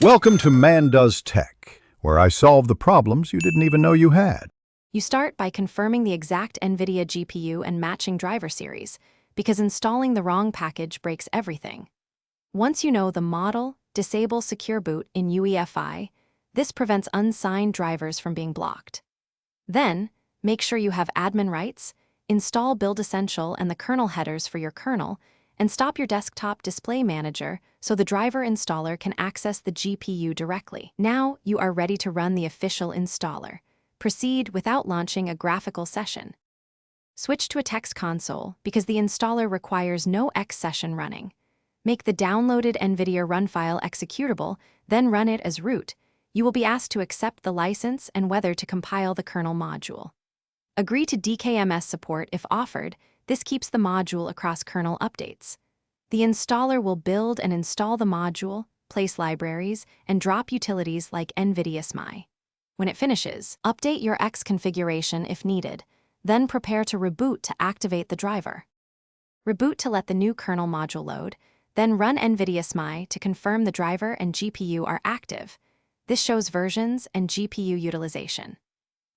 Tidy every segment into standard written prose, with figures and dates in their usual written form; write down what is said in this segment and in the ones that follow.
Welcome to Man Does Tech, where I solve the problems you didn't even know you had. You start by confirming the exact Nvidia GPU and matching driver series, because installing the wrong package breaks everything. Once you know the model, disable Secure Boot in UEFI. This prevents unsigned drivers from being blocked. Then, make sure you have admin rights, install Build Essential and the kernel headers for your kernel, and stop your desktop display manager so the driver installer can access the GPU directly. Now you are ready to run the official installer. Proceed without launching a graphical session. Switch to a text console because the installer requires no X session running. Make the downloaded NVIDIA run file executable, then run it as root. You will be asked to accept the license and whether to compile the kernel module. Agree to DKMS support if offered. This keeps the module across kernel updates. The installer will build and install the module, place libraries, and drop utilities like NVIDIA SMI. When it finishes, update your X configuration if needed, then prepare to reboot to activate the driver. Reboot to let the new kernel module load, then run NVIDIA SMI to confirm the driver and GPU are active. This shows versions and GPU utilization.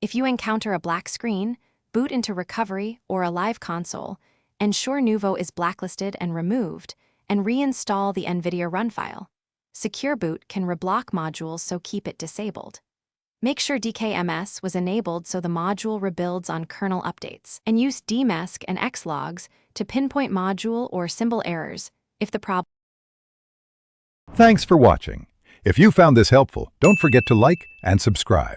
If you encounter a black screen, boot into Recovery or a live console, ensure Nuvo is blacklisted and removed, and reinstall the NVIDIA run file. Secure Boot can reblock modules, so keep it disabled. Make sure DKMS was enabled so the module rebuilds on kernel updates, and use dmesc and xlogs to pinpoint module or symbol errors if the problem. Thanks for watching. If you found this helpful, don't forget to like and subscribe.